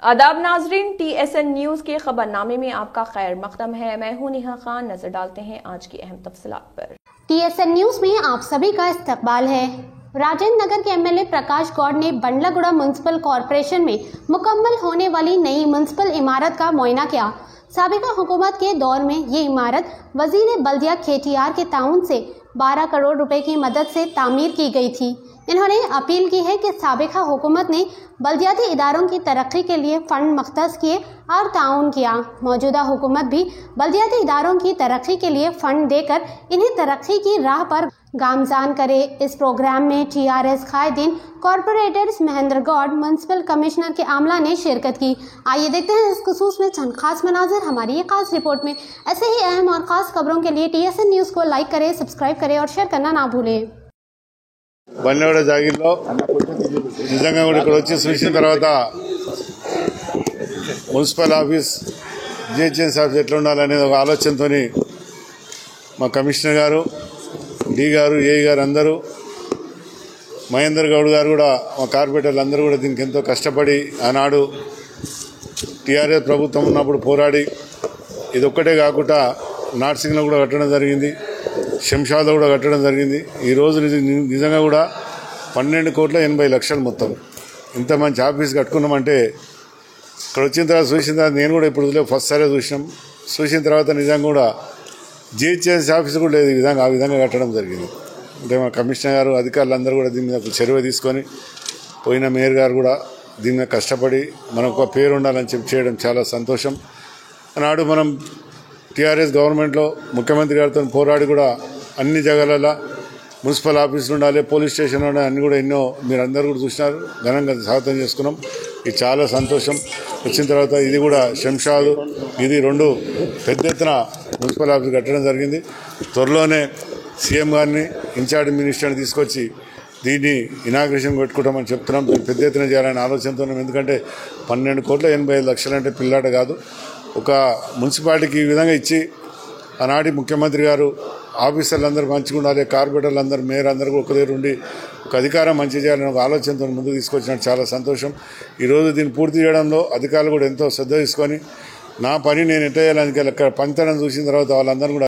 आदाब नाजरीन, TSN news के खबरनामे में आपका खैर मकदम है। मैं हूं नेहा खान। नजर डालते हैं आज की अहम तफसीलात पर। TSN न्यूज में आप सभी का इस्तकबाल है। राजेंद्र नगर के MLA प्रकाश गौड़ ने बंडलागुड़ा म्युनिसिपल कॉरपोरेशन में मुकम्मल होने वाली नई म्युनिसिपल इमारत का मुआयना किया। साबिका हुकूमत के दौर में ये इमारत वजीर बल्दिया KTR के ताउन से 12 करोड़ रुपए की मदद से तामीर की गई थी। इन्होंने अपील की है कि साबिका हुकूमत ने बल्दियाती इदारों की तरक्की के लिए फंड मख्तस किए और ताउन किया। मौजूदा हुकूमत भी बल्दियाती इदारों की तरक्की के लिए फंड देकर इन्हें तरक्की की राह पर गामजान करे। इस प्रोग्राम में TRS कायदीन, corporators, Mahendra Goud, municipal commissioner के आमला ने शिरकत की। आइए देखते हैं इस खुसूस में चंद खास मनाजिर हमारी ये खास रिपोर्ट में। ऐसे ही अहम और खास खबरों के लिए TSN न्यूज को लाइक करें, सब्सक्राइब करें और शेयर करना ना भूलें। బండివాడ జాగిర్లో నిజంగా కూడా ఇక్కడ వచ్చి చూసిన తర్వాత మున్సిపల్ ఆఫీస్ GHS ఆఫీస్ ఎట్లా ఉండాలనేది ఒక ఆలోచనతో మా కమిషనర్ గారు, D గారు, AE గారు అందరూ, మహేందర్ గౌడ్ గారు కూడా, మా కార్పొరేటర్లు అందరూ కూడా దీనికి ఎంతో కష్టపడి ఆనాడు TRS ప్రభుత్వం ఉన్నప్పుడు పోరాడి ఇది ఒక్కటే కాకుండా నార్సింగ్లో కూడా కట్టడం జరిగింది, శంషాద్లో కూడా కట్టడం జరిగింది. ఈరోజు నిజంగా కూడా 12,80,00,000 మొత్తం ఇంత మంచి ఆఫీస్ కట్టుకున్నామంటే ఇక్కడ వచ్చిన తర్వాత చూసిన తర్వాత నేను కూడా ఇప్పుడు ఫస్ట్ సారే చూసిన తర్వాత నిజంగా కూడా GHS ఆఫీస్ కూడా లేదు ఆ విధంగా కట్టడం జరిగింది. అంటే మా కమిషనర్ గారు, అధికారులు అందరూ కూడా దీని మీద చర్య తీసుకొని, పోయిన మేయర్ గారు కూడా దీని మీద కష్టపడి మనకు ఒక పేరు ఉండాలని చెప్పి చేయడం చాలా సంతోషం. ఆనాడు మనం TRS గవర్నమెంట్లో ముఖ్యమంత్రి గారితో పోరాడి కూడా అన్ని జగాలలో మున్సిపల్ ఆఫీసులు ఉండాలి, పోలీస్ స్టేషన్ ఉండాలి, అన్నీ కూడా ఎన్నో మీరు అందరూ కూడా చూసినారు. ఘనంగా స్వాగతం చేసుకున్నాం. ఇది చాలా సంతోషం. వచ్చిన తర్వాత ఇది కూడా శంషాద్, ఇది 2 పెద్ద ఎత్తున మున్సిపల్ ఆఫీస్ కట్టడం జరిగింది. త్వరలోనే CM గారిని, ఇన్ఛార్జ్ మినిస్టర్ని తీసుకొచ్చి దీన్ని ఇనాగ్రేషన్ పెట్టుకుంటామని చెప్తున్నాం. పెద్ద ఎత్తున చేయాలనే ఆలోచనతో, ఎందుకంటే 12,85,00,000 అంటే పిల్లాట కాదు. ఒక మున్సిపాలిటీకి ఈ విధంగా ఇచ్చి ఆనాటి ముఖ్యమంత్రి గారు ఆఫీసర్లు అందరూ మంచిగా ఉండాలి, కార్పొరేటర్లు అందరూ, మేయర్ అందరూ ఒక దగ్గర ఉండి ఒక అధికారం మంచి చేయాలని ఒక ఆలోచనతో ముందుకు తీసుకొచ్చినట్టు చాలా సంతోషం. ఈరోజు దీన్ని పూర్తి చేయడంలో అధికారులు కూడా ఎంతో శ్రద్ధ తీసుకొని నా పని నేను ఎట్లా చేయాలని పంచడం చూసిన తర్వాత వాళ్ళందరూ కూడా